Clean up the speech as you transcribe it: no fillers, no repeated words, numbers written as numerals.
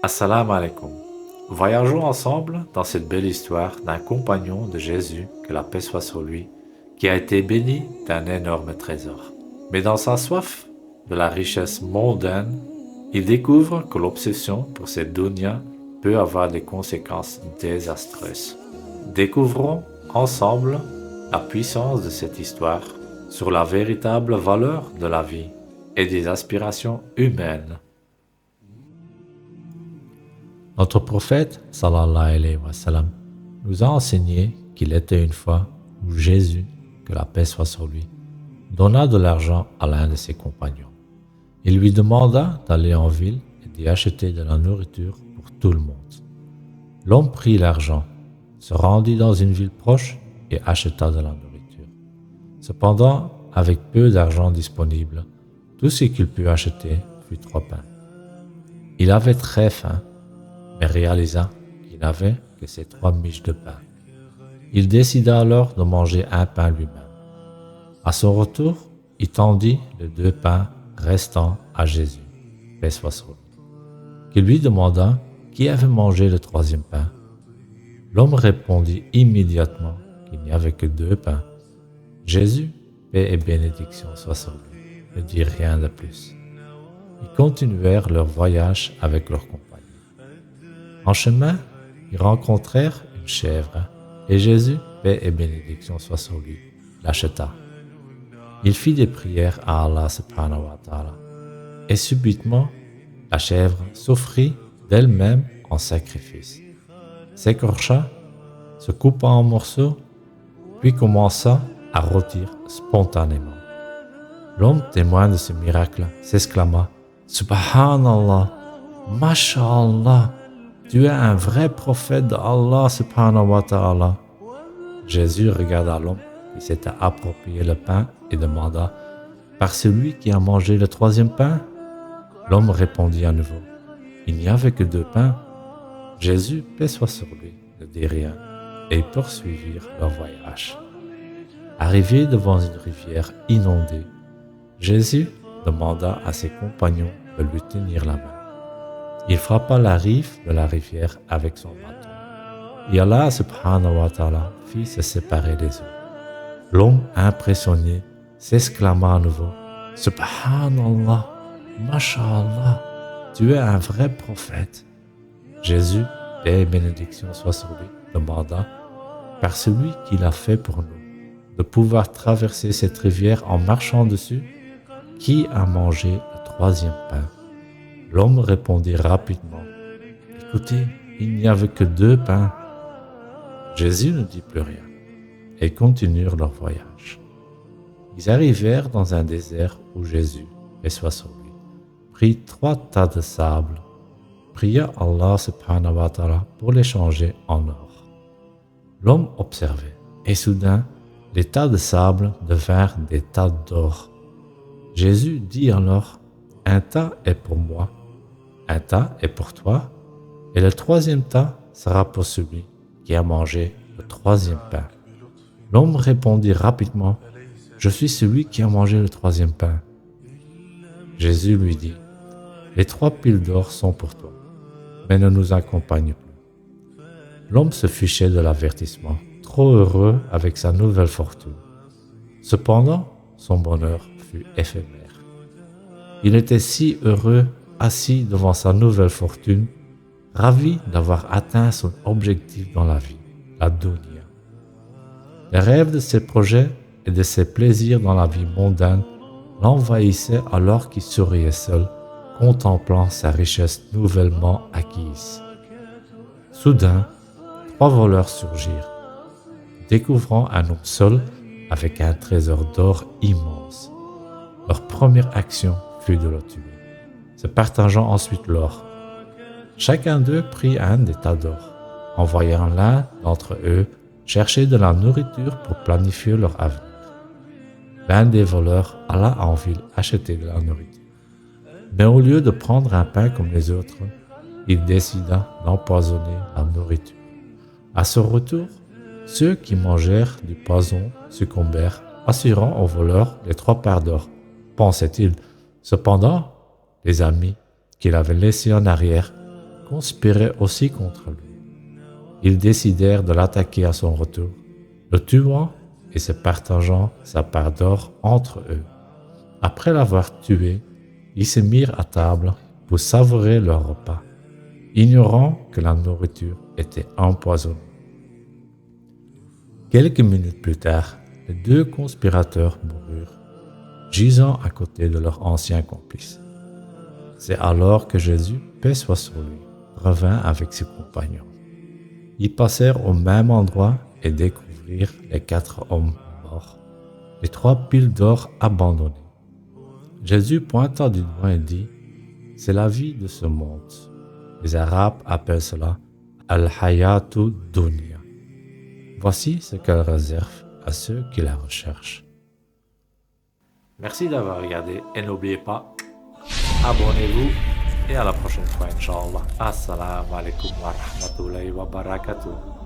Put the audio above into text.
Assalamu alaikum. Voyageons ensemble dans cette belle histoire d'un compagnon de Jésus, que la paix soit sur lui, qui a été béni d'un énorme trésor. Mais dans sa soif de la richesse mondaine, il découvre que l'obsession pour cette dunya peut avoir des conséquences désastreuses. Découvrons ensemble la puissance de cette histoire sur la véritable valeur de la vie et des aspirations humaines. Notre prophète, sallallahu alayhi wa sallam, nous a enseigné qu'il était une fois où Jésus, que la paix soit sur lui, donna de l'argent à l'un de ses compagnons. Il lui demanda d'aller en ville et d'y acheter de la nourriture pour tout le monde. L'homme prit l'argent, se rendit dans une ville proche et acheta de la nourriture. Cependant, avec peu d'argent disponible, tout ce qu'il put acheter fut 3 pains. Il avait très faim, mais réalisa qu'il n'avait que ces 3 miches de pain. Il décida alors de manger un pain lui-même. À son retour, il tendit les 2 pains restants à Jésus, paix soit sur lui, qui lui demanda qui avait mangé le 3e pain. L'homme répondit immédiatement qu'il n'y avait que 2 pains. Jésus, paix et bénédiction soit sur lui, ne dit rien de plus. Ils continuèrent leur voyage avec leurs compagnons. En chemin, ils rencontrèrent une chèvre, et Jésus, paix et bénédiction soit sur lui, l'acheta. Il fit des prières à Allah subhanahu wa ta'ala, et subitement, la chèvre s'offrit d'elle-même en sacrifice, s'écorcha, se coupa en morceaux, puis commença à rôtir spontanément. L'homme témoin de ce miracle s'exclama « Subhanallah, Masha'Allah, tu es un vrai prophète d'Allah subhanahu wa ta'ala. » Jésus regarda l'homme qui s'était approprié le pain et demanda « Par celui qui a mangé le 3e pain ?» L'homme répondit à nouveau « Il n'y avait que 2 pains. » Jésus, paix soit sur lui, ne dit rien, et ils poursuivirent leur voyage. Arrivés devant une rivière inondée, Jésus demanda à ses compagnons de lui tenir la main. Il frappa la rive de la rivière avec son bâton. Et Allah subhanahu wa ta'ala fit se séparer les eaux. L'homme impressionné s'exclama à nouveau « Subhanallah, Masha'Allah, tu es un vrai prophète. » Jésus, paix et bénédiction soit sur lui, demanda « Par celui qui l'a fait pour nous, de pouvoir traverser cette rivière en marchant dessus, qui a mangé le 3e pain ?» L'homme répondit rapidement « Écoutez, il n'y avait que 2 pains. » Jésus ne dit plus rien, et continuèrent leur voyage. Ils arrivèrent dans un désert où Jésus, paix soit sur lui, prit 3 tas de sable, pria Allah subhanahu wa ta'ala pour les changer en or. L'homme observait, et soudain, les tas de sable devinrent des tas d'or. Jésus dit alors « Un tas est pour moi, un tas est pour toi, et le 3e tas sera pour celui qui a mangé le 3e pain. » L'homme répondit rapidement « Je suis celui qui a mangé le 3e pain. » Jésus lui dit « Les 3 piles d'or sont pour toi, mais ne nous accompagne plus. » L'homme se fichait de l'avertissement, trop heureux avec sa nouvelle fortune. Cependant, son bonheur fut éphémère. Il était si heureux, assis devant sa nouvelle fortune, ravi d'avoir atteint son objectif dans la vie, la dunya. Les rêves de ses projets et de ses plaisirs dans la vie mondaine l'envahissaient alors qu'il souriait seul, contemplant sa richesse nouvellement acquise. Soudain, 3 voleurs surgirent, découvrant un homme seul avec un trésor d'or immense. Leur première action fut de le tuer, se partageant ensuite l'or. Chacun d'eux prit un des tas d'or, envoyant l'un d'entre eux chercher de la nourriture pour planifier leur avenir. L'un des voleurs alla en ville acheter de la nourriture. Mais au lieu de prendre un pain comme les autres, il décida d'empoisonner la nourriture. À son retour, ceux qui mangèrent du poison succombèrent, assurant aux voleurs les 3 parts d'or, pensait-il. Cependant, les amis qu'il avait laissés en arrière conspiraient aussi contre lui. Ils décidèrent de l'attaquer à son retour, le tuant et se partageant sa part d'or entre eux. Après l'avoir tué, ils se mirent à table pour savourer leur repas, ignorant que la nourriture était empoisonnée. Quelques minutes plus tard, les deux conspirateurs moururent, gisant à côté de leur ancien complice. C'est alors que Jésus, paix soit sur lui, revint avec ses compagnons. Ils passèrent au même endroit et découvrirent les 4 hommes morts, les 3 piles d'or abandonnées. Jésus pointa du doigt et dit, « C'est la vie de ce monde. » Les Arabes appellent cela « Al-Hayatu Dunya ». Voici ce qu'elle réserve à ceux qui la recherchent. Merci d'avoir regardé et n'oubliez pas, abonnez-vous et à la prochaine fois, Inch'Allah. Assalamu alaikum wa rahmatullahi wa barakatuh.